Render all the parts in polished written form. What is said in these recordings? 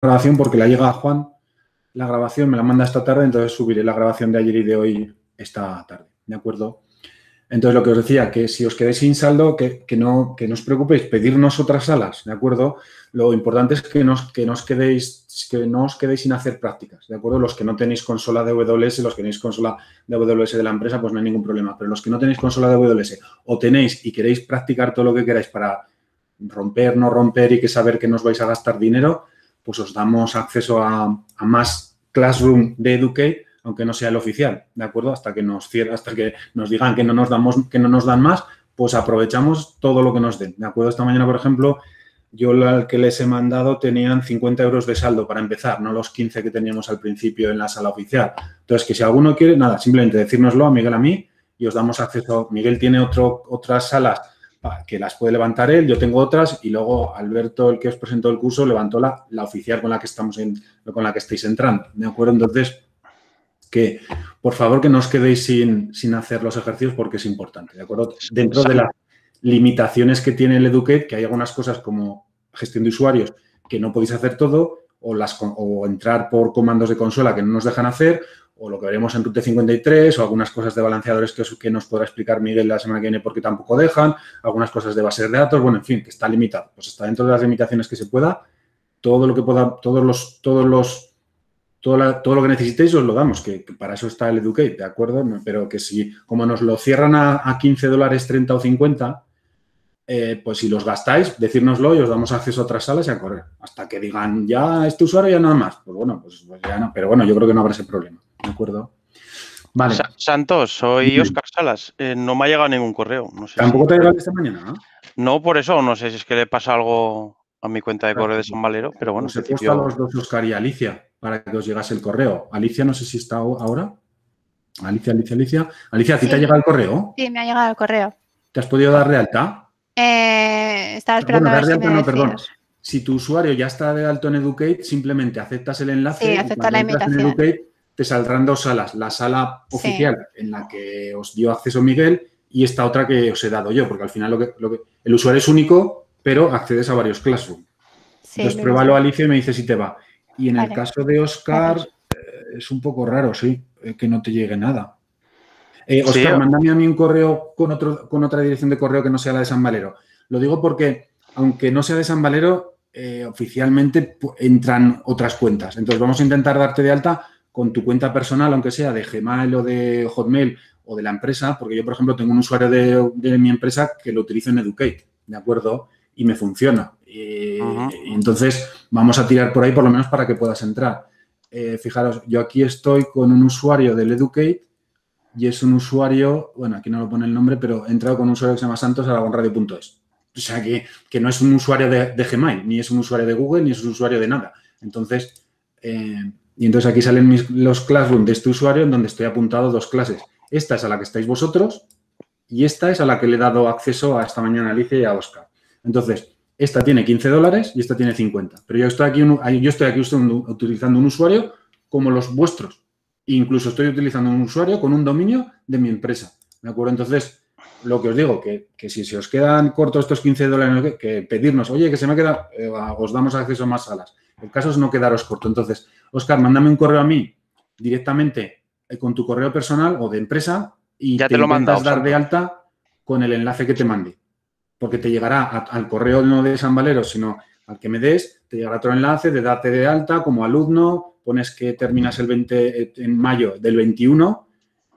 grabación porque la llega a Juan, la grabación me la manda esta tarde, entonces subiré la grabación de ayer y de hoy esta tarde, ¿de acuerdo? Entonces, lo que os decía, que si os quedáis sin saldo, que no os preocupéis, pedirnos otras salas, ¿de acuerdo? Lo importante es que no os quedéis sin hacer prácticas, ¿de acuerdo? Los que no tenéis consola de AWS, los que tenéis consola de AWS de la empresa, pues no hay ningún problema. Pero los que no tenéis consola de AWS o tenéis y queréis practicar todo lo que queráis para romper, no romper y que saber que no os vais a gastar dinero, pues os damos acceso a más Classroom de Educate, aunque no sea el oficial, ¿de acuerdo? Hasta que nos digan que no nos dan más, pues aprovechamos todo lo que nos den, ¿de acuerdo? Esta mañana, por ejemplo, yo al que les he mandado tenían 50 euros de saldo para empezar, no los 15 que teníamos al principio en la sala oficial. Entonces, que si alguno quiere, nada, simplemente decírnoslo a Miguel, a mí, y os damos acceso. Miguel tiene otras salas que las puede levantar él, yo tengo otras, y luego Alberto, el que os presentó el curso, levantó la oficial con la que estáis entrando, ¿de acuerdo? Entonces, que por favor que no os quedéis sin hacer los ejercicios porque es importante, ¿de acuerdo? Dentro de las limitaciones que tiene el Educate, que hay algunas cosas como gestión de usuarios que no podéis hacer todo, o entrar por comandos de consola que no nos dejan hacer, o lo que veremos en Route 53, o algunas cosas de balanceadores que nos podrá explicar Miguel la semana que viene porque tampoco dejan, algunas cosas de bases de datos, bueno, en fin, que está limitado. Pues está dentro de las limitaciones que se pueda, todo lo que pueda, todo lo que necesitéis os lo damos, que para eso está el Educate, ¿de acuerdo? Pero que si, como nos lo cierran a $15, 30 o 50, pues si los gastáis, decírnoslo y os damos acceso a otras salas y a correr. Hasta que digan, ya este usuario ya nada más. Pues bueno, pues ya no. Pero bueno, yo creo que no habrá ese problema, ¿de acuerdo? Vale. Santos, soy Óscar Salas. No me ha llegado ningún correo. No sé ¿Tampoco te ha llegado esta mañana? ¿No? No, por eso. No sé si es que le pasa algo a mi cuenta de correo de San Valero, pero bueno. Os he puesto a los dos, Óscar y Alicia, para que os llegase el correo. Alicia, no sé si está ahora. Alicia, ¿a ti te ha llegado el correo? Sí, me ha llegado el correo. ¿Te has podido dar de alta? Estaba esperando a ver si me decías. Perdón. Si tu usuario ya está de alto en Educate, simplemente aceptas el enlace. Sí, aceptar la invitación. En Educate, te saldrán dos salas. La sala oficial en la que os dio acceso Miguel y esta otra que os he dado yo, porque al final el usuario es único, pero accedes a varios Classroom. Sí, entonces, pruébalo, Alicia, y me dice si te va. Y en el caso de Óscar, es un poco raro, sí, que no te llegue nada. Óscar, mándame a mí un correo con otra dirección de correo que no sea la de San Valero. Lo digo porque, aunque no sea de San Valero, oficialmente entran otras cuentas. Entonces, vamos a intentar darte de alta con tu cuenta personal, aunque sea de Gmail o de Hotmail o de la empresa, porque yo, por ejemplo, tengo un usuario de mi empresa que lo utilizo en Educate, ¿de acuerdo? Y me funciona. Y entonces, vamos a tirar por ahí por lo menos para que puedas entrar. Fijaros, yo aquí estoy con un usuario del Educate y es un usuario, bueno, aquí no lo pone el nombre, pero he entrado con un usuario que se llama santosaragonradio.es. O sea, que no es un usuario de Gmail, ni es un usuario de Google, ni es un usuario de nada. Entonces, y entonces aquí salen los Classroom de este usuario en donde estoy apuntado dos clases. Esta es a la que estáis vosotros y esta es a la que le he dado acceso a esta mañana a Alicia y a Óscar. Entonces, esta tiene $15 y esta tiene 50. Pero yo estoy aquí utilizando un usuario como los vuestros. Incluso estoy utilizando un usuario con un dominio de mi empresa. ¿De acuerdo? Entonces, lo que os digo, que si se os quedan cortos estos $15, que pedirnos, oye, que se me queda, os damos acceso a más salas. El caso es no quedaros corto. Entonces, Óscar, mándame un correo a mí directamente con tu correo personal o de empresa y ya te lo intentas dar de alta con el enlace que te mande. Porque te llegará al correo no de San Valero, sino al que me des, te llegará otro enlace de darte de alta como alumno, pones que terminas el 20 en mayo del 21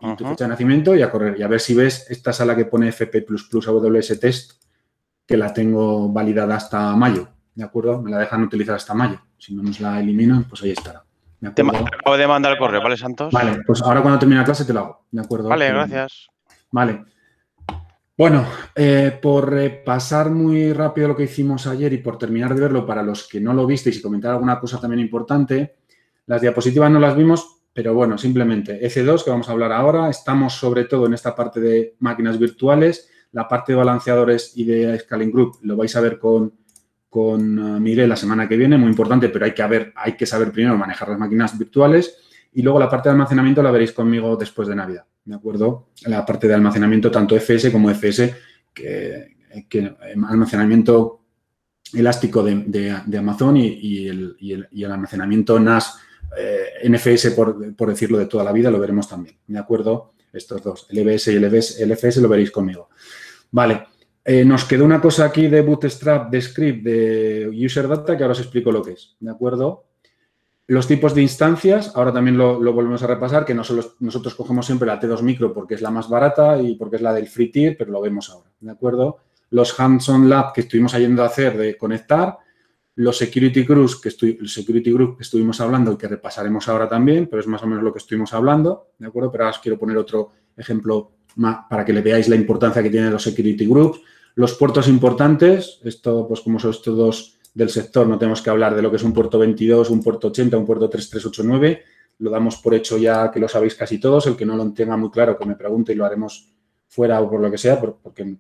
y tu fecha de nacimiento y a correr. Y a ver si ves esta sala que pone FP++ AWS Test, que la tengo validada hasta mayo, ¿de acuerdo? Me la dejan utilizar hasta mayo. Si no nos la eliminan, pues ahí estará. Te acabo de mandar el correo, ¿vale, Santos? Vale, pues ahora cuando termine la clase te lo hago, ¿de acuerdo? Vale, gracias. Vale. Bueno, por repasar muy rápido lo que hicimos ayer y por terminar de verlo para los que no lo visteis y comentar alguna cosa también importante, las diapositivas no las vimos, pero bueno, simplemente EC2, que vamos a hablar ahora, estamos sobre todo en esta parte de máquinas virtuales, la parte de balanceadores y de Scaling Group lo vais a ver con Miguel la semana que viene, muy importante, pero hay que saber primero manejar las máquinas virtuales y luego la parte de almacenamiento la veréis conmigo después de Navidad, ¿de acuerdo? La parte de almacenamiento tanto FS como FS, que almacenamiento elástico de Amazon y el almacenamiento NAS, NFS, por decirlo de toda la vida, lo veremos también, ¿de acuerdo? Estos dos, el EBS y el LFS, lo veréis conmigo. Vale, nos quedó una cosa aquí de Bootstrap, de script, de user data, que ahora os explico lo que es, ¿de acuerdo? Los tipos de instancias, ahora también lo volvemos a repasar, que nosotros cogemos siempre la T2 Micro porque es la más barata y porque es la del free tier, pero lo vemos ahora, ¿de acuerdo? Los hands-on lab que estuvimos yendo a hacer de conectar, los security groups que estuvimos hablando y que repasaremos ahora también, pero es más o menos lo que estuvimos hablando, ¿de acuerdo? Pero ahora os quiero poner otro ejemplo más para que le veáis la importancia que tienen los security groups. Los puertos importantes, esto pues como son estos dos del sector, no tenemos que hablar de lo que es un puerto 22, un puerto 80, un puerto 3389, lo damos por hecho ya que lo sabéis casi todos, el que no lo tenga muy claro que me pregunte y lo haremos fuera o por lo que sea, porque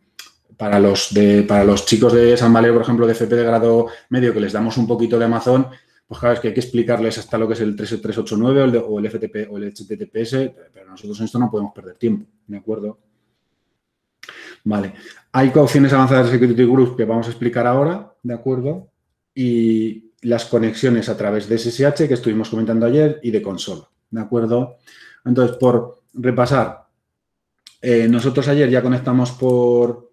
para los chicos de San Valero, por ejemplo, de FP de grado medio, que les damos un poquito de Amazon, pues claro, es que hay que explicarles hasta lo que es el 3389 o el FTP o el HTTPS, pero nosotros en esto no podemos perder tiempo, ¿de acuerdo? Vale. Hay opciones avanzadas de Security Group que vamos a explicar ahora, ¿de acuerdo? Y las conexiones a través de SSH que estuvimos comentando ayer y de consola, ¿de acuerdo? Entonces, por repasar, nosotros ayer ya conectamos por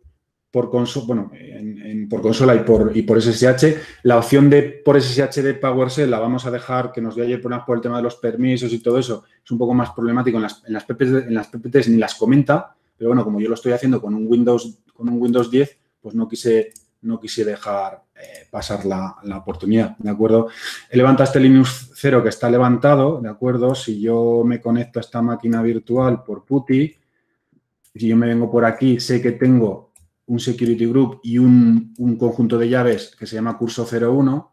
consola y por SSH. La opción de por SSH de PowerShell la vamos a dejar, que nos dio ayer por el tema de los permisos y todo eso. Es un poco más problemático. En las PPTs ni las comenta, pero bueno, como yo lo estoy haciendo con un Windows 10, pues no quise dejar pasar la oportunidad, ¿de acuerdo? He levantado este Linux 0 que está levantado, ¿de acuerdo? Si yo me conecto a esta máquina virtual por PuTTY, si yo me vengo por aquí, sé que tengo un security group y un conjunto de llaves que se llama curso 01,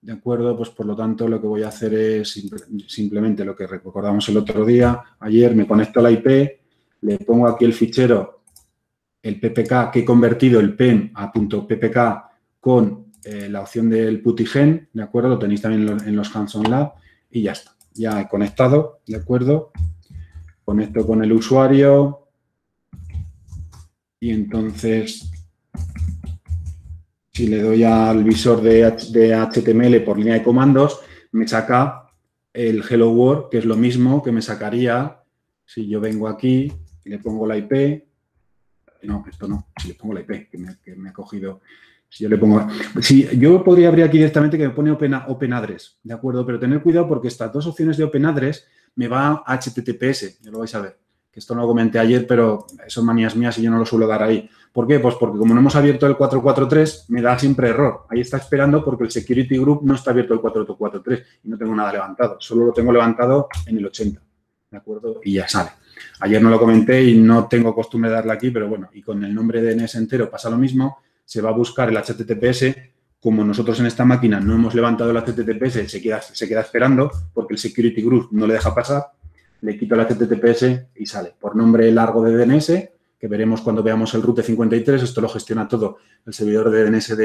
¿de acuerdo? Pues por lo tanto lo que voy a hacer es simplemente lo que recordamos el otro día, ayer me conecto a la IP, le pongo aquí el fichero, el PPK, que he convertido el PEM a .ppk con la opción del PuTTYGen, ¿de acuerdo? Lo tenéis también en los Hands-on Lab y ya está. Ya he conectado, ¿de acuerdo? Conecto con el usuario. Y entonces, si le doy al visor de HTML por línea de comandos, me saca el Hello World, que es lo mismo que me sacaría si yo vengo aquí y le pongo la IP. No, esto no. Si le pongo la IP, que me ha cogido. Si yo le pongo... Si yo podría abrir aquí directamente que me pone Open Address, ¿de acuerdo? Pero tener cuidado porque estas dos opciones de Open Address me va a HTTPS, ya lo vais a ver. Que esto no lo comenté ayer, pero son manías mías y yo no lo suelo dar ahí. ¿Por qué? Pues porque como no hemos abierto el 443, me da siempre error. Ahí está esperando porque el Security Group no está abierto el 443 y no tengo nada levantado. Solo lo tengo levantado en el 80, ¿de acuerdo? Y ya sale. Ayer no lo comenté y no tengo costumbre de darle aquí, pero bueno, y con el nombre de DNS entero pasa lo mismo. Se va a buscar el HTTPS. Como nosotros en esta máquina no hemos levantado el HTTPS, se queda esperando porque el Security Group no le deja pasar. Le quito el HTTPS y sale. Por nombre largo de DNS, que veremos cuando veamos el Route 53. Esto lo gestiona todo el servidor de DNS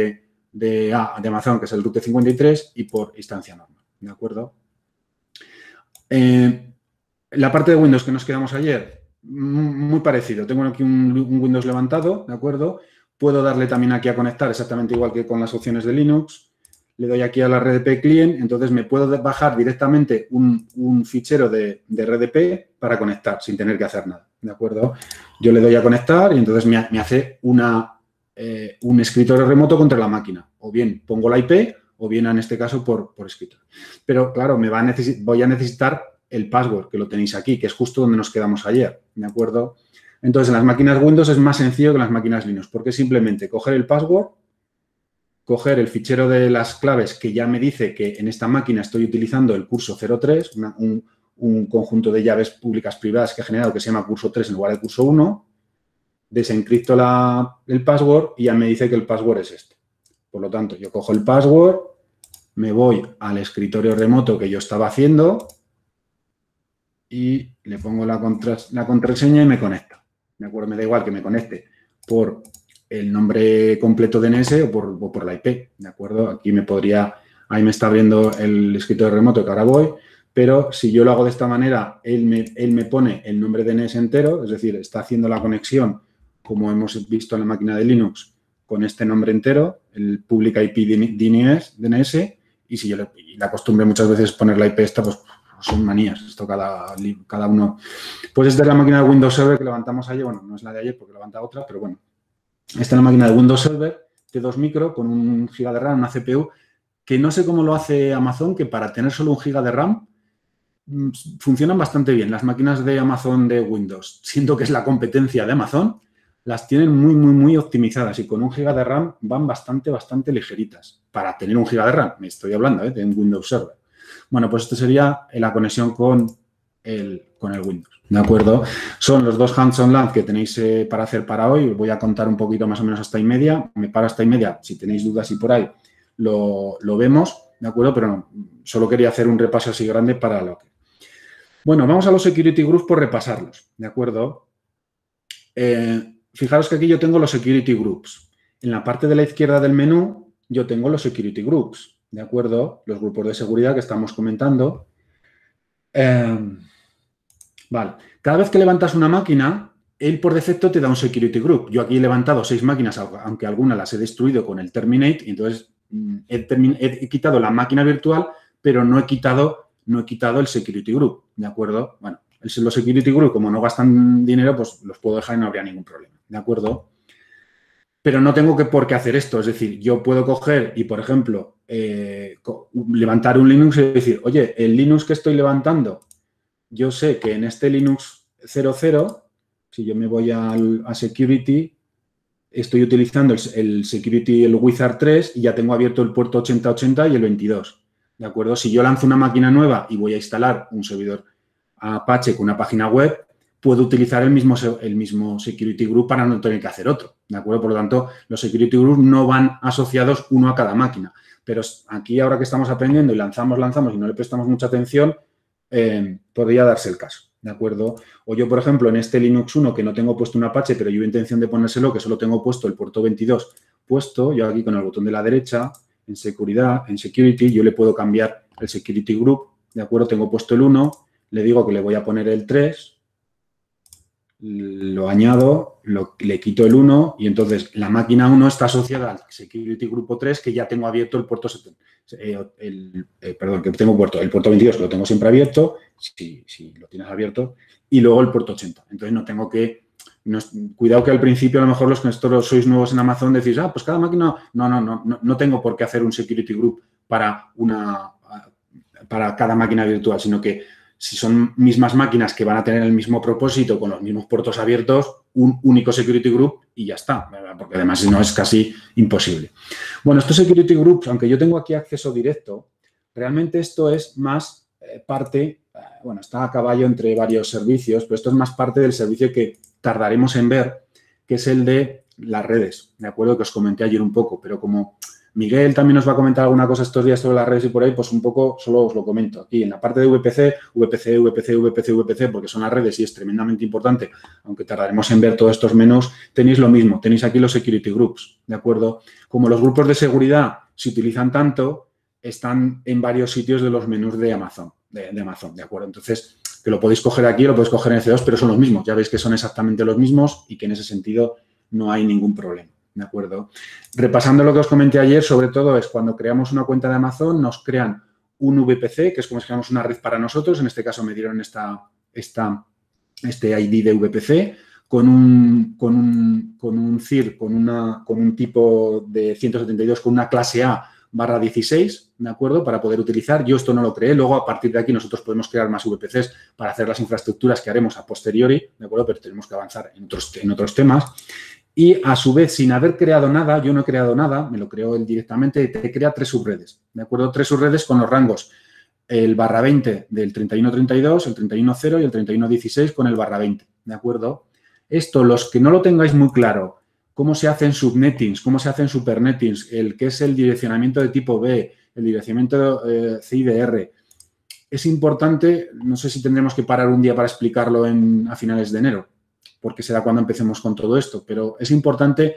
de Amazon, que es el Route 53, y por instancia normal. ¿De acuerdo? La parte de Windows que nos quedamos ayer, muy parecido. Tengo aquí un Windows levantado, ¿de acuerdo? Puedo darle también aquí a conectar exactamente igual que con las opciones de Linux. Le doy aquí a la RDP client, entonces me puedo bajar directamente un fichero de RDP para conectar sin tener que hacer nada, ¿de acuerdo? Yo le doy a conectar y entonces me hace un escritorio remoto contra la máquina. O bien pongo la IP o bien en este caso por escritorio. Pero claro, voy a necesitar el password que lo tenéis aquí, que es justo donde nos quedamos ayer, ¿de acuerdo? Entonces en las máquinas Windows es más sencillo que en las máquinas Linux, porque simplemente coger el password, coger el fichero de las claves que ya me dice que en esta máquina estoy utilizando el curso 03, un conjunto de llaves públicas privadas que he generado que se llama curso 3 en lugar de curso 1, desencripto el password y ya me dice que el password es este. Por lo tanto, yo cojo el password, me voy al escritorio remoto que yo estaba haciendo y le pongo la contraseña y me conecta. ¿De acuerdo? Me da igual que me conecte por el nombre completo DNS o por la IP, ¿de acuerdo? Aquí ahí me está abriendo el escritorio remoto que ahora voy, pero si yo lo hago de esta manera, él me pone el nombre DNS entero, es decir, está haciendo la conexión, como hemos visto en la máquina de Linux, con este nombre entero, el Public IP DNS, y si yo la costumbre muchas veces poner la IP esta, pues son manías, esto cada uno. Pues esta es la máquina de Windows Server que levantamos ayer, bueno, no es la de ayer porque levanta otra, pero bueno. Esta es la máquina de Windows Server T2 micro con 1 GB de RAM, una CPU, que no sé cómo lo hace Amazon, que para tener solo 1 GB de RAM funcionan bastante bien. Las máquinas de Amazon de Windows, siento que es la competencia de Amazon, las tienen muy optimizadas y con 1 GB de RAM van bastante ligeritas. Para tener 1 GB de RAM, me estoy hablando, de un Windows Server. Bueno, pues esto sería la conexión con el Windows, ¿de acuerdo? Son los 2 hands-on LAN que tenéis para hacer para hoy. Os voy a contar un poquito más o menos hasta y media. Me paro hasta y media. Si tenéis dudas y por ahí lo vemos, ¿de acuerdo? Pero no, solo quería hacer un repaso así grande para lo que... Bueno, vamos a los security groups por repasarlos, ¿de acuerdo? Fijaros que aquí yo tengo los security groups. En la parte de la izquierda del menú yo tengo los security groups, ¿de acuerdo? Los grupos de seguridad que estamos comentando. Vale. Cada vez que levantas una máquina, él por defecto te da un security group. Yo aquí he levantado 6 máquinas, aunque algunas las he destruido con el terminate, y entonces he quitado la máquina virtual, pero no he quitado el security group, ¿de acuerdo? Bueno, los security group, como no gastan dinero, pues los puedo dejar y no habría ningún problema, ¿de acuerdo? Pero no tengo por qué hacer esto. Es decir, yo puedo coger y, por ejemplo, levantar un Linux y decir, oye, el Linux que estoy levantando, yo sé que en este Linux 00, si yo me voy a Security, estoy utilizando el Security, el Wizard 3 y ya tengo abierto el puerto 8080 y el 22, ¿de acuerdo? Si yo lanzo una máquina nueva y voy a instalar un servidor Apache con una página web, puedo utilizar el mismo Security Group para no tener que hacer otro, ¿de acuerdo? Por lo tanto, los Security Groups no van asociados uno a cada máquina. Pero aquí, ahora que estamos aprendiendo y lanzamos y no le prestamos mucha atención, podría darse el caso, ¿de acuerdo? O yo, por ejemplo, en este Linux 1 que no tengo puesto un Apache, pero yo intención de ponérselo, que solo tengo puesto el puerto 22 puesto, yo aquí con el botón de la derecha, en seguridad, en Security, yo le puedo cambiar el Security Group, ¿de acuerdo? Tengo puesto el 1, le digo que le voy a poner el 3, lo añado, le quito el 1 y entonces la máquina 1 está asociada al Security Grupo 3 que ya tengo abierto el puerto 70. El puerto 22 que lo tengo siempre abierto, si lo tienes abierto, y luego el puerto 80. Entonces no tengo que... cuidado que al principio a lo mejor los que sois nuevos en Amazon decís, pues cada máquina... No tengo por qué hacer un Security Group para cada máquina virtual, sino que si son mismas máquinas que van a tener el mismo propósito con los mismos puertos abiertos, un único security group y ya está, ¿verdad? Porque además si no es casi imposible. Bueno, estos security groups, aunque yo tengo aquí acceso directo, realmente esto es más parte, está a caballo entre varios servicios, pero esto es más parte del servicio que tardaremos en ver, que es el de las redes, ¿de acuerdo? Que os comenté ayer un poco, pero como Miguel también nos va a comentar alguna cosa estos días sobre las redes y por ahí, pues un poco solo os lo comento. Aquí en la parte de VPC, porque son las redes y es tremendamente importante, aunque tardaremos en ver todos estos menús, tenéis lo mismo, tenéis aquí los security groups, ¿de acuerdo? Como los grupos de seguridad se utilizan tanto, están en varios sitios de los menús de Amazon, ¿de acuerdo? Entonces, que lo podéis coger aquí, lo podéis coger en C2, pero son los mismos. Ya veis que son exactamente los mismos y que en ese sentido no hay ningún problema. ¿De acuerdo? Repasando lo que os comenté ayer, sobre todo es cuando creamos una cuenta de Amazon, nos crean un VPC, que es como si creamos una red para nosotros. En este caso me dieron este ID de VPC con un CIR, con un tipo de 172, con una clase A/16, ¿de acuerdo? Para poder utilizar. Yo esto no lo creé. Luego, a partir de aquí, nosotros podemos crear más VPCs para hacer las infraestructuras que haremos a posteriori, ¿de acuerdo? Pero tenemos que avanzar en otros temas. Y, a su vez, sin haber creado nada, yo no he creado nada, me lo creó él directamente, te crea 3 subredes, ¿de acuerdo? 3 subredes con los rangos, el /20 del 3132, el 31.0 y el 31.16 con el /20, ¿de acuerdo? Esto, los que no lo tengáis muy claro, cómo se hacen subnettings, cómo se hacen supernettings, el que es el direccionamiento de tipo B, el direccionamiento CIDR, es importante, no sé si tendremos que parar un día para explicarlo a finales de enero, porque será cuando empecemos con todo esto, pero es importante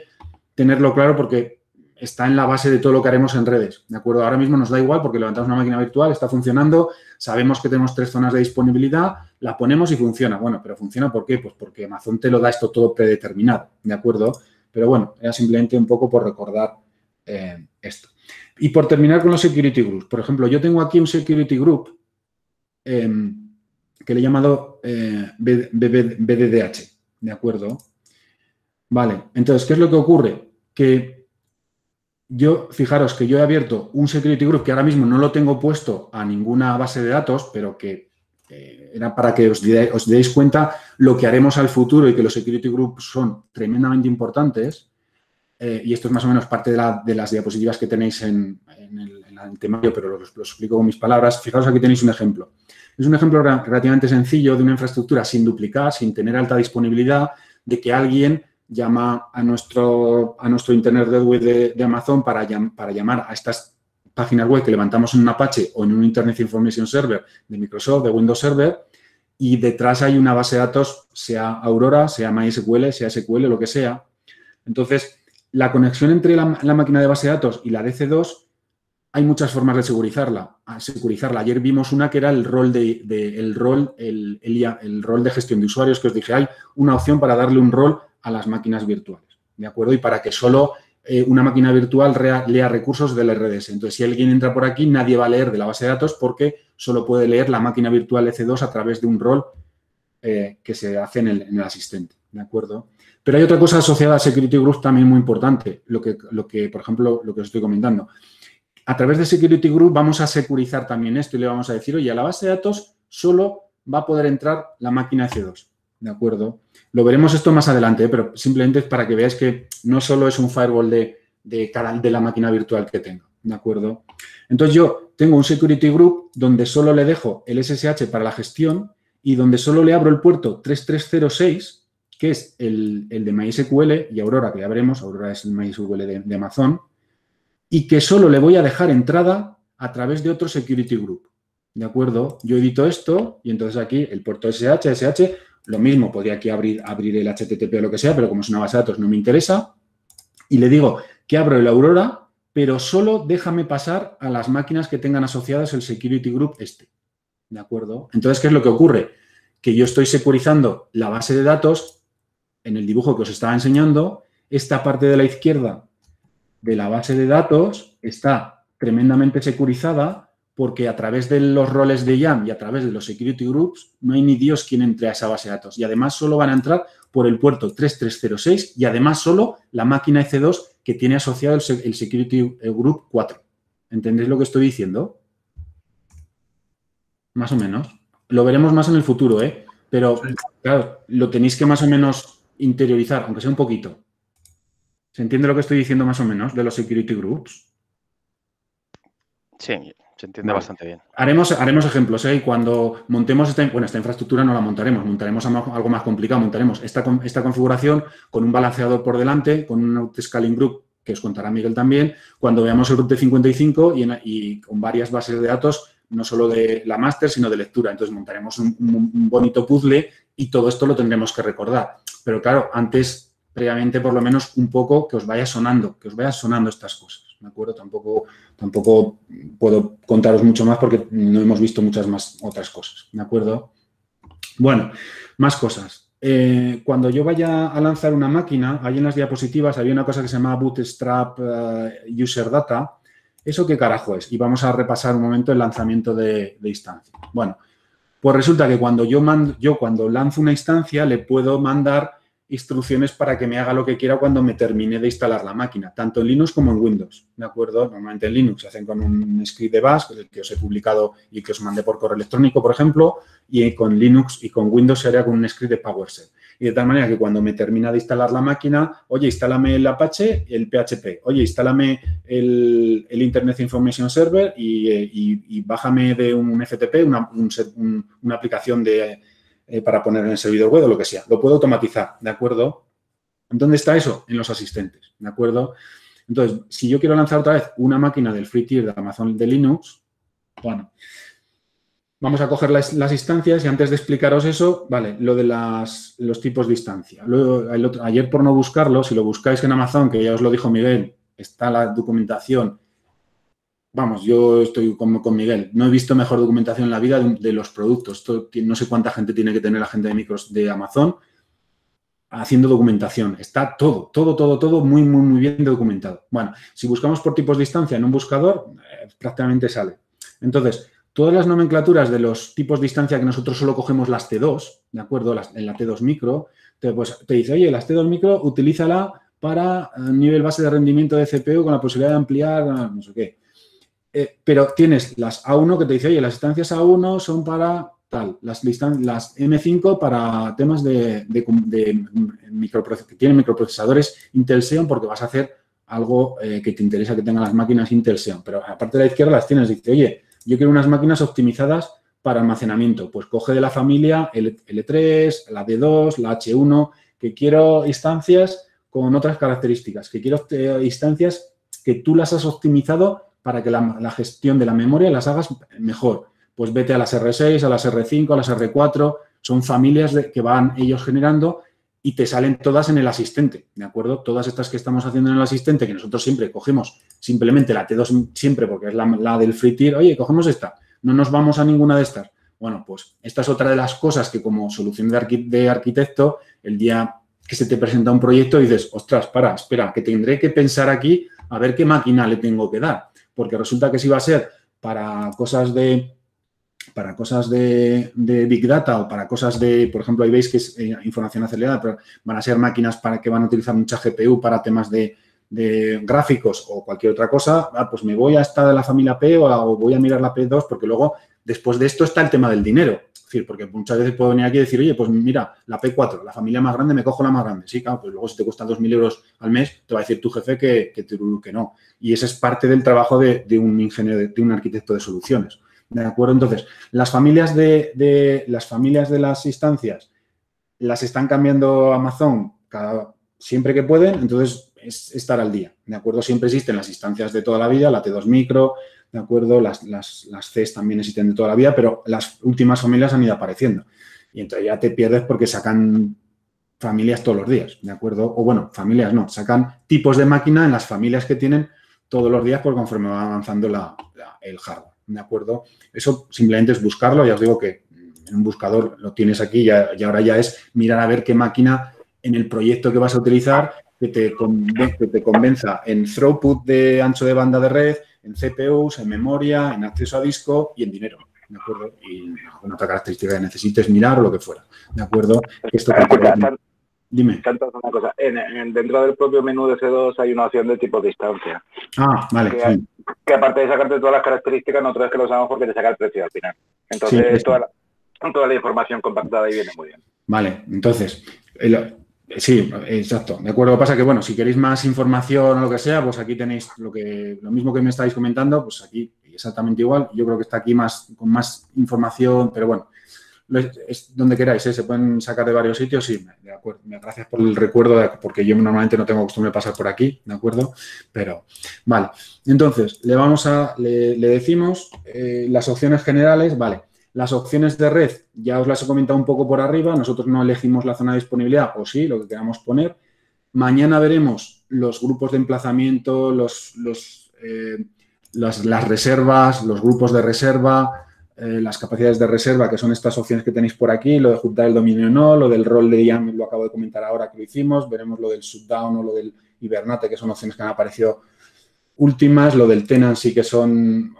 tenerlo claro porque está en la base de todo lo que haremos en redes, ¿de acuerdo? Ahora mismo nos da igual porque levantamos una máquina virtual, está funcionando, sabemos que tenemos 3 zonas de disponibilidad, la ponemos y funciona. Bueno, ¿pero funciona por qué? Pues porque Amazon te lo da esto todo predeterminado, ¿de acuerdo? Pero bueno, era simplemente un poco por recordar esto. Y por terminar con los security groups, por ejemplo, yo tengo aquí un security group que le he llamado BDDH, ¿de acuerdo? Vale, entonces, ¿qué es lo que ocurre? Que fijaros que yo he abierto un security group que ahora mismo no lo tengo puesto a ninguna base de datos, pero que era para que os deis cuenta lo que haremos al futuro y que los security groups son tremendamente importantes. Y esto es más o menos parte de las diapositivas que tenéis en el temario, pero lo explico con mis palabras. Fijaros, aquí tenéis un ejemplo. Es un ejemplo relativamente sencillo de una infraestructura sin duplicar, sin tener alta disponibilidad, de que alguien llama a nuestro Internet Gateway de Amazon para llamar a estas páginas web que levantamos en un Apache o en un Internet Information Server de Microsoft, de Windows Server, y detrás hay una base de datos, sea Aurora, sea MySQL, sea SQL, lo que sea. Entonces, la conexión entre la máquina de base de datos y la DC2, hay muchas formas de securizarla. Ayer vimos una que era el rol de gestión de usuarios, que os dije, hay una opción para darle un rol a las máquinas virtuales, ¿de acuerdo? Y para que solo una máquina virtual lea recursos del RDS. Entonces, si alguien entra por aquí, nadie va a leer de la base de datos porque solo puede leer la máquina virtual EC2 a través de un rol que se hace en el asistente, ¿de acuerdo? Pero hay otra cosa asociada a Security Group también muy importante, lo que, por ejemplo, lo que os estoy comentando. A través de Security Group vamos a securizar también esto y le vamos a decir, oye, a la base de datos solo va a poder entrar la máquina EC2, ¿de acuerdo? Lo veremos esto más adelante, pero simplemente es para que veáis que no solo es un firewall de la máquina virtual que tengo, ¿de acuerdo? Entonces, yo tengo un Security Group donde solo le dejo el SSH para la gestión y donde solo le abro el puerto 3306, que es el de MySQL y Aurora, que ya veremos, Aurora es el MySQL de Amazon, y que solo le voy a dejar entrada a través de otro Security Group, ¿de acuerdo? Yo edito esto y entonces aquí el puerto SSH, lo mismo, podría aquí abrir el HTTP o lo que sea, pero como es una base de datos no me interesa, y le digo que abro el Aurora, pero solo déjame pasar a las máquinas que tengan asociadas el Security Group ¿de acuerdo? Entonces, ¿qué es lo que ocurre? Que yo estoy securizando la base de datos en el dibujo que os estaba enseñando. Esta parte de la izquierda de la base de datos está tremendamente securizada porque a través de los roles de YAM y a través de los Security Groups no hay ni Dios quien entre a esa base de datos. Y además solo van a entrar por el puerto 3306 y además solo la máquina EC2 que tiene asociado el Security Group 4. ¿Entendéis lo que estoy diciendo? Más o menos. Lo veremos más en el futuro, ¿eh? Pero, claro, lo tenéis que más o menos interiorizar, aunque sea un poquito. ¿Se entiende lo que estoy diciendo más o menos de los Security Groups? Sí, se entiende bastante bien. Haremos ejemplos, ¿eh? Y cuando montemos esta infraestructura no la montaremos algo más complicado. Montaremos esta configuración con un balanceador por delante, con un autoscaling group que os contará Miguel también, cuando veamos el group de 55 y con varias bases de datos, no solo de la master, sino de lectura. Entonces, montaremos un bonito puzzle y todo esto lo tendremos que recordar. Pero, claro, antes, previamente, por lo menos, un poco que os vaya sonando estas cosas. ¿De acuerdo? Tampoco puedo contaros mucho más porque no hemos visto muchas más otras cosas. ¿De acuerdo? Bueno, más cosas. Cuando yo vaya a lanzar una máquina, ahí en las diapositivas había una cosa que se llama Bootstrap User Data. ¿Eso qué carajo es? Y vamos a repasar un momento el lanzamiento de instancia. Bueno, pues resulta que cuando cuando lanzo una instancia le puedo mandar instrucciones para que me haga lo que quiera cuando me termine de instalar la máquina, tanto en Linux como en Windows, ¿de acuerdo? Normalmente en Linux se hacen con un script de bash, el que os he publicado y que os mandé por correo electrónico, por ejemplo, y con Linux y con Windows se haría con un script de PowerShell. Y de tal manera que cuando me termina de instalar la máquina, oye, instálame el Apache, el PHP, oye, instálame el Internet Information Server y bájame de un FTP una aplicación para poner en el servidor web o lo que sea. Lo puedo automatizar, ¿de acuerdo? ¿Dónde está eso? En los asistentes, ¿de acuerdo? Entonces, si yo quiero lanzar otra vez una máquina del free tier de Amazon de Linux, bueno, vamos a coger las instancias y antes de explicaros eso, vale, lo de los tipos de instancia. Luego, ayer por no buscarlo, si lo buscáis en Amazon, que ya os lo dijo Miguel, está la documentación. Vamos, yo estoy con Miguel. No he visto mejor documentación en la vida de los productos. Esto no sé cuánta gente tiene que tener la gente de Amazon. haciendo documentación. Está todo muy bien documentado. Bueno, si buscamos por tipos de instancia en un buscador, prácticamente sale. Entonces, todas las nomenclaturas de los tipos de instancia que nosotros solo cogemos las T2, ¿de acuerdo? En la T2 micro, pues te dice, oye, las T2 micro, utilízala para nivel base de rendimiento de CPU con la posibilidad de ampliar, no sé qué. Pero tienes las A1 que te dice, oye, las instancias A1 son para tal, las M5 para temas que tienen microprocesadores Intel Xeon porque vas a hacer algo que te interesa que tengan las máquinas Intel Xeon. Pero aparte de la izquierda las tienes, dice, oye, yo quiero unas máquinas optimizadas para almacenamiento. Pues coge de la familia L3, la D2, la H1, que quiero instancias con otras características, que quiero instancias que tú las has optimizado para que la gestión de la memoria las hagas mejor. Pues vete a las R6, a las R5, a las R4, son familias que van ellos generando y te salen todas en el asistente, ¿de acuerdo? Todas estas que estamos haciendo en el asistente, que nosotros siempre cogemos simplemente la T2 siempre porque es la del free tier, oye, cogemos esta, no nos vamos a ninguna de estas. Bueno, pues esta es otra de las cosas que como solución de arquitecto, el día que se te presenta un proyecto dices, ostras, espera, que tendré que pensar aquí a ver qué máquina le tengo que dar, porque resulta que si va a ser para cosas de Big Data o para cosas de, por ejemplo, ahí veis que es información acelerada, pero van a ser máquinas que van a utilizar mucha GPU para temas de gráficos o cualquier otra cosa, pues me voy a esta de la familia P o voy a mirar la P2 porque luego, después de esto está el tema del dinero. Es decir, porque muchas veces puedo venir aquí y decir, oye, pues mira, la P4, la familia más grande, me cojo la más grande. Sí, claro, pues luego si te cuesta 2.000 euros al mes, te va a decir tu jefe que no. Y ese es parte del trabajo de un ingeniero, de un arquitecto de soluciones. ¿De acuerdo? Entonces, las familias de las instancias las están cambiando Amazon siempre que pueden, entonces es estar al día. ¿De acuerdo? Siempre existen las instancias de toda la vida, la T2 micro, ¿de acuerdo? Las Cs también existen de toda la vida, pero las últimas familias han ido apareciendo. Y entonces ya te pierdes porque sacan familias todos los días, ¿de acuerdo? O bueno, familias no, sacan tipos de máquina en las familias que tienen todos los días por conforme va avanzando el hardware. ¿De acuerdo? Eso simplemente es buscarlo. Ya os digo que en un buscador lo tienes aquí y ahora ya es mirar a ver qué máquina en el proyecto que vas a utilizar que te convenza en throughput de ancho de banda de red, en CPUs, en memoria, en acceso a disco y en dinero. ¿De acuerdo? Y alguna otra característica que necesites mirar o lo que fuera. ¿De acuerdo? Dime. Una cosa. Dentro del propio menú de C2 hay una opción de tipo de distancia. Ah, vale. Que aparte de sacarte todas las características, nosotros es que lo usamos porque te saca el precio al final. Entonces, sí, toda la información compactada ahí viene muy bien. Vale, entonces, sí, exacto. De acuerdo, pasa que, bueno, si queréis más información o lo que sea, pues aquí tenéis lo mismo que me estáis comentando, pues aquí exactamente igual. Yo creo que está aquí con más información, pero bueno, es donde queráis, se pueden sacar de varios sitios y de acuerdo. Gracias por el recuerdo, porque yo normalmente no tengo costumbre de pasar por aquí, ¿de acuerdo? Pero, vale. Entonces, le decimos las opciones generales, vale. Las opciones de red, ya os las he comentado un poco por arriba, nosotros no elegimos la zona de disponibilidad, o sí, lo que queramos poner. Mañana veremos los grupos de emplazamiento, las reservas, los grupos de reserva, las capacidades de reserva, que son estas opciones que tenéis por aquí, lo de juntar el dominio o no, lo del rol de YAML lo acabo de comentar ahora que lo hicimos, veremos lo del shutdown o lo del Hibernate, que son opciones que han aparecido últimas, lo del tenant sí que son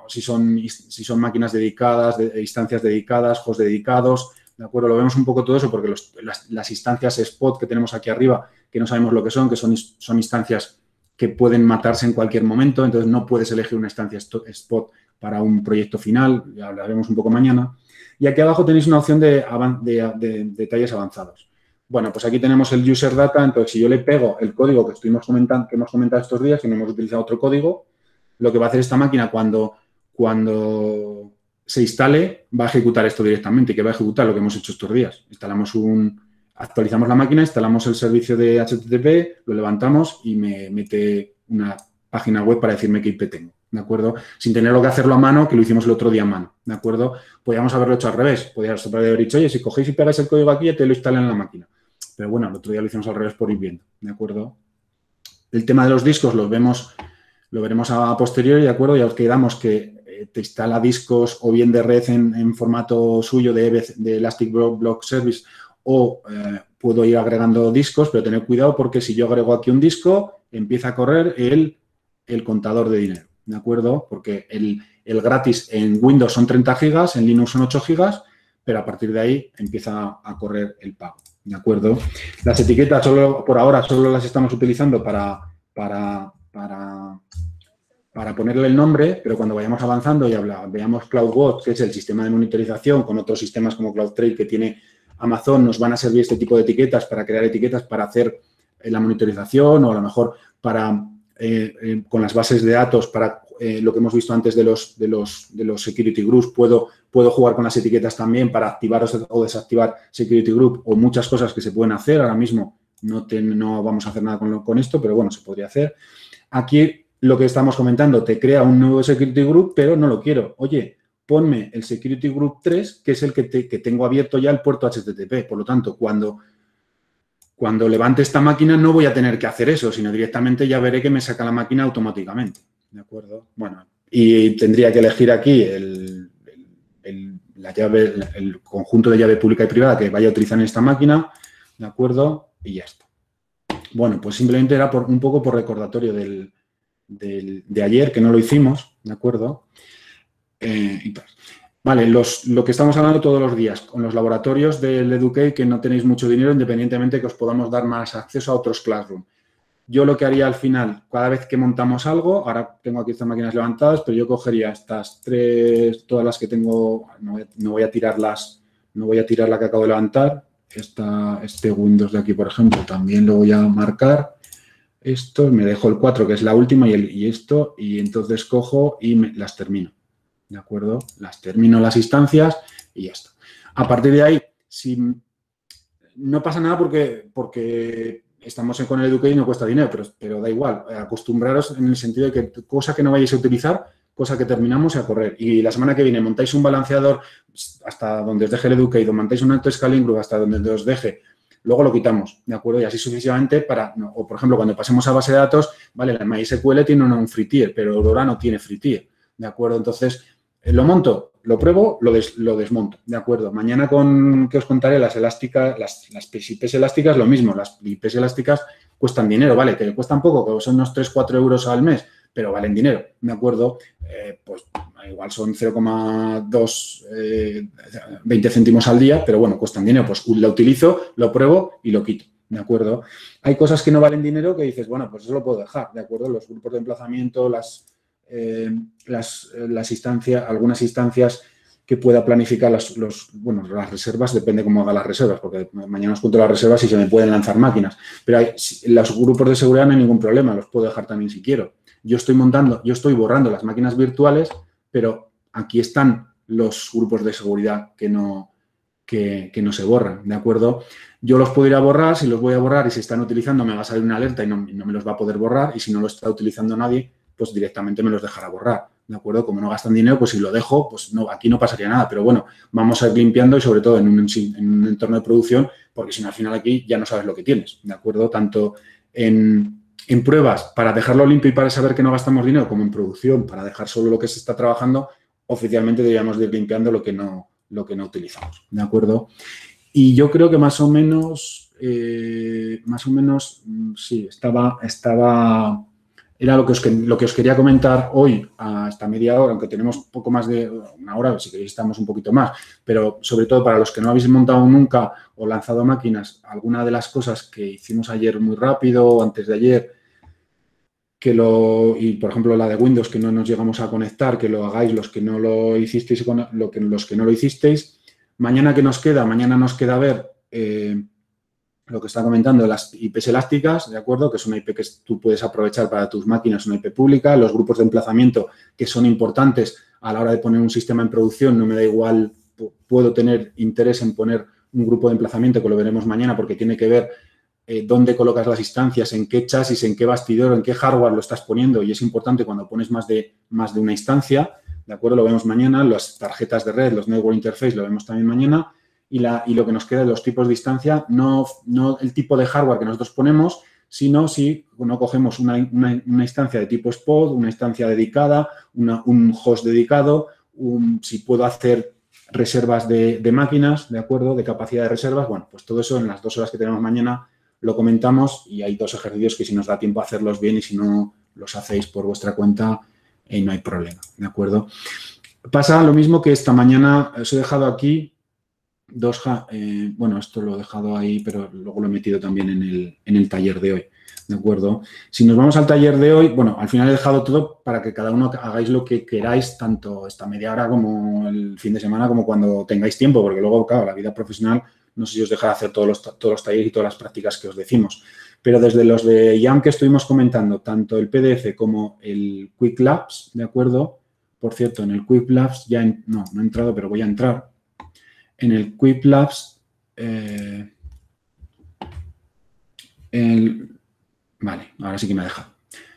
máquinas dedicadas, instancias dedicadas, hosts dedicados, ¿de acuerdo? Lo vemos un poco todo eso porque las instancias spot que tenemos aquí arriba, que no sabemos lo que son instancias que pueden matarse en cualquier momento, entonces no puedes elegir una instancia spot para un proyecto final, ya hablaremos un poco mañana. Y aquí abajo tenéis una opción de detalles avanzados. Bueno, pues aquí tenemos el user data, entonces si yo le pego el código que hemos comentado estos días, que no hemos utilizado otro código, lo que va a hacer esta máquina cuando se instale, va a ejecutar esto directamente, que va a ejecutar lo que hemos hecho estos días. Actualizamos la máquina, instalamos el servicio de HTTP, lo levantamos y me mete una página web para decirme qué IP tengo, ¿de acuerdo? Sin tener que hacerlo a mano, que lo hicimos el otro día a mano, ¿de acuerdo? Podríamos haberlo hecho al revés. Podríamos haber dicho, oye, si cogéis y pegáis el código aquí, ya te lo instalan en la máquina. Pero bueno, el otro día lo hicimos al revés por ir viendo, ¿de acuerdo? El tema de los discos lo veremos a posteriori, ¿de acuerdo? Ya os quedamos que te instala discos o bien de red en formato suyo de Elastic Block Service o puedo ir agregando discos, pero tener cuidado porque si yo agrego aquí un disco, empieza a correr el contador de dinero, ¿de acuerdo? Porque el gratis en Windows son 30 gigas, en Linux son 8 gigas, pero a partir de ahí empieza a correr el pago, ¿de acuerdo? Las etiquetas por ahora solo las estamos utilizando para ponerle el nombre, pero cuando vayamos avanzando y veamos CloudWatch, que es el sistema de monitorización con otros sistemas como CloudTrail que tiene Amazon, nos van a servir este tipo de etiquetas para crear etiquetas para hacer la monitorización o a lo mejor para con las bases de datos para lo que hemos visto antes de los security groups, puedo jugar con las etiquetas también para activar o desactivar security group o muchas cosas que se pueden hacer. Ahora mismo no vamos a hacer nada con esto, pero bueno, se podría hacer. Aquí lo que estamos comentando, te crea un nuevo security group, pero no lo quiero. Oye, ponme el security group 3, que es el que tengo abierto ya el puerto HTTP. Por lo tanto, cuando levante esta máquina no voy a tener que hacer eso, sino directamente ya veré que me saca la máquina automáticamente. ¿De acuerdo? Bueno, y tendría que elegir aquí el conjunto de llave pública y privada que vaya a utilizar en esta máquina. ¿De acuerdo? Y ya está. Bueno, pues simplemente era un poco por recordatorio de ayer, que no lo hicimos, ¿de acuerdo? Vale, lo que estamos hablando todos los días, con los laboratorios del Educate, que no tenéis mucho dinero, independientemente que os podamos dar más acceso a otros Classroom. Yo lo que haría al final, cada vez que montamos algo, ahora tengo aquí estas máquinas levantadas, pero yo cogería estas tres, todas las que tengo, no voy a tirar la que acabo de levantar, este Windows de aquí, por ejemplo, también lo voy a marcar. Esto, me dejo el 4, que es la última, y esto, y entonces cojo y las termino. ¿De acuerdo? Las termino las instancias y ya está. A partir de ahí, si no pasa nada porque estamos con el Educate y no cuesta dinero, pero da igual. Acostumbraros en el sentido de que cosa que no vayáis a utilizar, cosa que terminamos a correr. Y la semana que viene montáis un balanceador hasta donde os deje el Educate o montáis un auto-scaling group hasta donde os deje. Luego lo quitamos, ¿de acuerdo? Y así sucesivamente o por ejemplo, cuando pasemos a base de datos, vale, la MySQL tiene un free tier, pero Aurora no tiene free tier, ¿de acuerdo? Entonces, lo monto, lo pruebo, lo desmonto, ¿de acuerdo? Mañana que os contaré las elásticas, las IPs elásticas, lo mismo, las IPs elásticas cuestan dinero, ¿vale? Que cuestan poco, que son unos 3-4 euros al mes, pero valen dinero, ¿de acuerdo? Pues igual son 0,2, 20 céntimos al día, pero bueno, cuestan dinero, pues lo utilizo, lo pruebo y lo quito, ¿de acuerdo? Hay cosas que no valen dinero que dices, bueno, pues eso lo puedo dejar, ¿de acuerdo? Los grupos de emplazamiento, las instancias, algunas instancias que pueda planificar las reservas, depende cómo haga las reservas, porque mañana os cuento las reservas y se me pueden lanzar máquinas, pero los grupos de seguridad no hay ningún problema, los puedo dejar también si quiero. Yo estoy borrando las máquinas virtuales, pero aquí están los grupos de seguridad que no se borran, ¿de acuerdo? Yo los puedo ir a borrar, si los voy a borrar y se están utilizando me va a salir una alerta y no me los va a poder borrar, y si no lo está utilizando nadie, pues directamente me los dejará borrar, ¿de acuerdo? Como no gastan dinero, pues si lo dejo, pues no, aquí no pasaría nada, pero bueno, vamos a ir limpiando y sobre todo en un entorno de producción, porque si no, al final aquí ya no sabes lo que tienes, ¿de acuerdo? Tanto en pruebas para dejarlo limpio y para saber que no gastamos dinero, como en producción para dejar solo lo que se está trabajando, oficialmente deberíamos de ir limpiando lo que no utilizamos, ¿de acuerdo? Y yo creo que más o menos, sí, era lo que os quería comentar hoy hasta media hora, aunque tenemos poco más de una hora, si queréis estamos un poquito más, pero sobre todo para los que no habéis montado nunca o lanzado máquinas, alguna de las cosas que hicimos ayer muy rápido, antes de ayer, y por ejemplo la de Windows, que no nos llegamos a conectar, que lo hagáis los que no lo hicisteis, los que no lo hicisteis. Mañana nos queda ver lo que está comentando, las IPs elásticas, ¿de acuerdo? Que es una IP que tú puedes aprovechar para tus máquinas, una IP pública. Los grupos de emplazamiento que son importantes a la hora de poner un sistema en producción, no me da igual, puedo tener interés en poner un grupo de emplazamiento, que lo veremos mañana, porque tiene que ver dónde colocas las instancias, en qué chasis, en qué bastidor, en qué hardware lo estás poniendo, y es importante cuando pones más de una instancia, ¿de acuerdo? Lo vemos mañana. Las tarjetas de red, los network interface, lo vemos también mañana. Y lo que nos queda de los tipos de instancia, no el tipo de hardware que nosotros ponemos, sino si no cogemos una instancia de tipo spot, una instancia dedicada, un host dedicado, si puedo hacer reservas de máquinas, ¿de acuerdo? De capacidad de reservas. Bueno, pues todo eso en las 2 horas que tenemos mañana lo comentamos y hay 2 ejercicios que si nos da tiempo a hacerlos bien y si no los hacéis por vuestra cuenta, no hay problema, ¿de acuerdo? Pasa lo mismo que esta mañana os he dejado aquí bueno, esto lo he dejado ahí, pero luego lo he metido también en el taller de hoy, ¿de acuerdo? Si nos vamos al taller de hoy, bueno, al final he dejado todo para que cada uno hagáis lo que queráis, tanto esta media hora como el fin de semana, como cuando tengáis tiempo, porque luego, claro, la vida profesional, no sé si os dejará hacer todos los talleres y todas las prácticas que os decimos, pero desde los de IAM que estuvimos comentando, tanto el PDF como el Quick Labs, ¿de acuerdo? Por cierto, en el Quick Labs ya, no he entrado, pero voy a entrar. En el Quick Labs, vale, ahora sí que me ha dejado.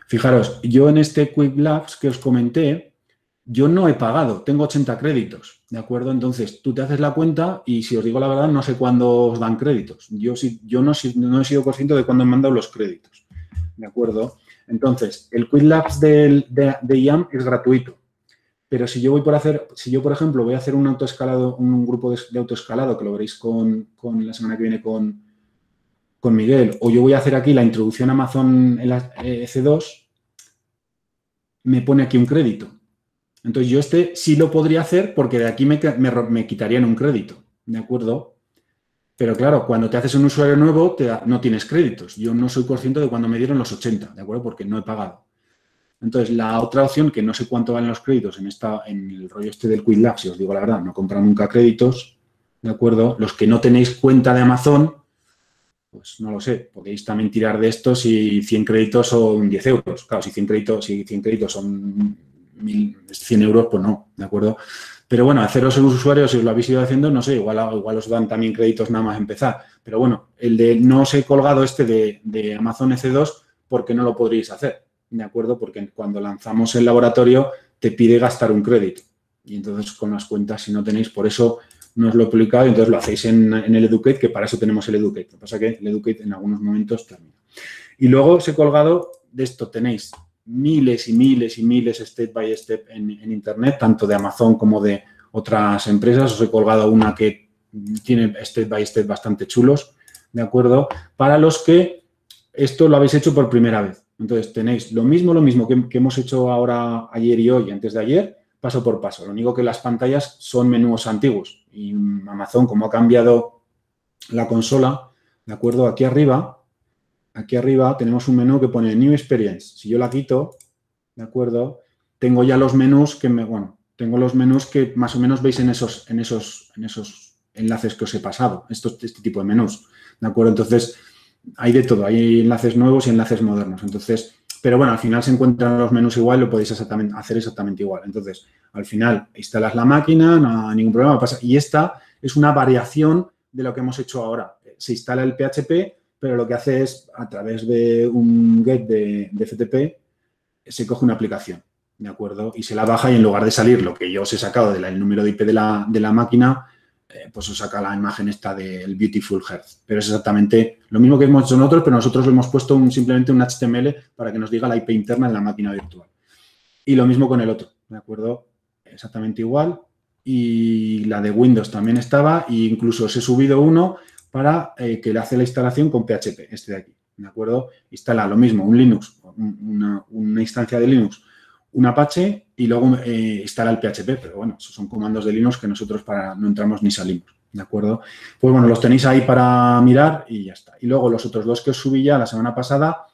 Fijaros, yo en este Quick Labs que os comenté, yo no he pagado, tengo 80 créditos, ¿de acuerdo? Entonces, tú te haces la cuenta y si os digo la verdad, no sé cuándo os dan créditos. Yo no he sido consciente de cuándo me han dado los créditos, ¿de acuerdo? Entonces, el Quick Labs de IAM es gratuito. Pero si yo por ejemplo, voy a hacer un autoescalado, un grupo de autoescalado, que lo veréis con la semana que viene con Miguel, o yo voy a hacer aquí la introducción a Amazon en la EC2, me pone aquí un crédito. Entonces, yo sí lo podría hacer porque de aquí me quitarían un crédito, ¿de acuerdo? Pero claro, cuando te haces un usuario nuevo, no tienes créditos. Yo no soy consciente de cuándo me dieron los 80, ¿de acuerdo? Porque no he pagado. Entonces, la otra opción, que no sé cuánto valen los créditos en el rollo este del Quick Labs, si os digo la verdad, no compran nunca créditos, ¿de acuerdo? Los que no tenéis cuenta de Amazon, pues no lo sé, podéis también tirar de esto si 100 créditos son 10 euros. Claro, si 100 créditos son 100 euros, pues no, ¿de acuerdo? Pero bueno, haceros el usuario, si os lo habéis ido haciendo, no sé, igual os dan también créditos nada más empezar. Pero bueno, no os he colgado de Amazon EC2 porque no lo podréis hacer. ¿De acuerdo? Porque cuando lanzamos el laboratorio te pide gastar un crédito. Y entonces con las cuentas, si no tenéis, por eso no os lo he publicado y entonces lo hacéis en el Educate, que para eso tenemos el Educate. Lo que pasa es que el Educate en algunos momentos termina. Y luego os he colgado de esto, tenéis miles y miles y miles step by step en Internet, tanto de Amazon como de otras empresas. Os he colgado una que tiene step by step bastante chulos, ¿de acuerdo? Para los que esto lo habéis hecho por primera vez. Entonces, tenéis lo mismo que hemos hecho ahora, ayer y hoy, antes de ayer, paso por paso. Lo único que las pantallas son menús antiguos. Y Amazon, como ha cambiado la consola, ¿de acuerdo? Aquí arriba tenemos un menú que pone New Experience. Si yo la quito, ¿de acuerdo? Tengo ya los menús tengo los menús que más o menos veis en esos enlaces que os he pasado. Este tipo de menús, ¿de acuerdo? Entonces, hay de todo, hay enlaces nuevos y enlaces modernos. Entonces, pero bueno, al final se encuentran los menús igual, lo podéis hacer exactamente igual. Entonces, al final instalas la máquina, no hay ningún problema. Y esta es una variación de lo que hemos hecho ahora. Se instala el PHP, pero lo que hace es, a través de un get de FTP, se coge una aplicación, ¿de acuerdo? Y se la baja y en lugar de salir lo que yo os he sacado del número de IP de la máquina, pues os saca la imagen esta del Beautiful Heart. Pero es exactamente lo mismo que hemos hecho nosotros, pero nosotros le hemos puesto simplemente un HTML para que nos diga la IP interna en la máquina virtual. Y lo mismo con el otro, ¿de acuerdo? Exactamente igual. Y la de Windows también estaba, e incluso os he subido uno para que le hace la instalación con PHP, este de aquí, ¿de acuerdo? Instala lo mismo, un Linux, una instancia de Linux, un Apache y luego instala el PHP, pero bueno, esos son comandos de Linux que nosotros no entramos ni salimos, ¿de acuerdo? Pues bueno, los tenéis ahí para mirar y ya está. Y luego los otros dos que os subí ya la semana pasada,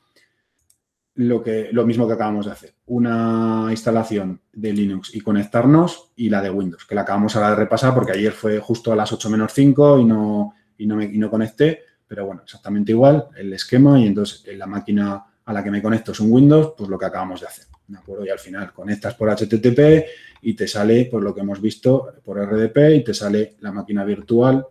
lo mismo que acabamos de hacer. Una instalación de Linux y conectarnos y la de Windows, que la acabamos ahora de repasar porque ayer fue justo a las 8 menos 5 y no conecté, pero bueno, exactamente igual el esquema y entonces la máquina a la que me conecto es un Windows, pues lo que acabamos de hacer, ¿de acuerdo? Y al final conectas por HTTP y te sale, pues lo que hemos visto por RDP y te sale la máquina virtual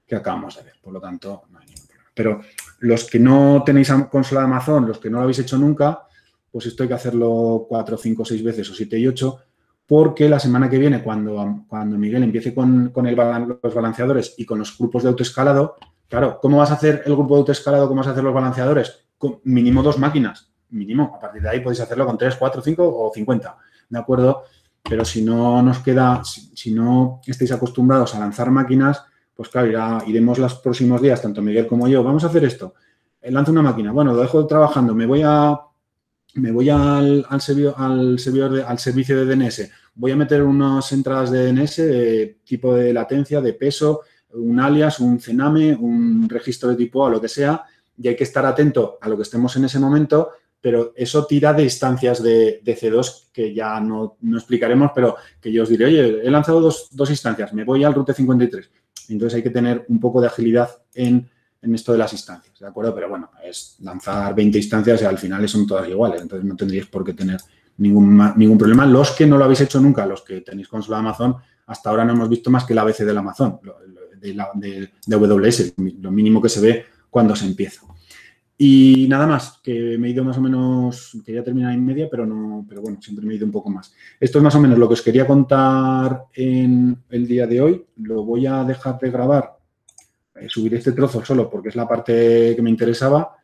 que acabamos de ver. Por lo tanto, no hay ningún problema. Pero los que no tenéis consola de Amazon, los que no lo habéis hecho nunca, pues esto hay que hacerlo 4, 5, 6 veces o 7 y 8, porque la semana que viene, cuando Miguel empiece con los balanceadores y con los grupos de autoescalado, claro, ¿cómo vas a hacer el grupo de autoescalado? ¿Cómo vas a hacer los balanceadores? Con mínimo 2 máquinas, mínimo. A partir de ahí podéis hacerlo con 3, 4, 5 o 50, ¿de acuerdo? pero si no nos queda, si no estáis acostumbrados a lanzar máquinas, pues claro, iremos los próximos días, tanto Miguel como yo, vamos a hacer esto. Lanzo una máquina, bueno, lo dejo trabajando, me voy al servicio de DNS, voy a meter unas entradas de DNS de tipo de latencia, de peso, un alias, un CNAME, un registro de tipo A, lo que sea, y hay que estar atento a lo que estemos en ese momento, pero eso tira de instancias de C2 que ya no explicaremos, pero que yo os diré, oye, he lanzado dos instancias, me voy al Route 53. Entonces hay que tener un poco de agilidad en esto de las instancias, ¿de acuerdo? Pero bueno, es lanzar 20 instancias y al final son todas iguales, entonces no tendríais por qué tener ningún problema. Los que no lo habéis hecho nunca, los que tenéis consola de Amazon, hasta ahora no hemos visto más que el ABC del Amazon, de AWS, lo mínimo que se ve cuando se empieza. Y nada más, que me he ido más o menos, quería terminar en media, pero bueno, siempre me he ido un poco más. Esto es más o menos lo que os quería contar en el día de hoy. Lo voy a dejar de grabar, subiré este trozo solo porque es la parte que me interesaba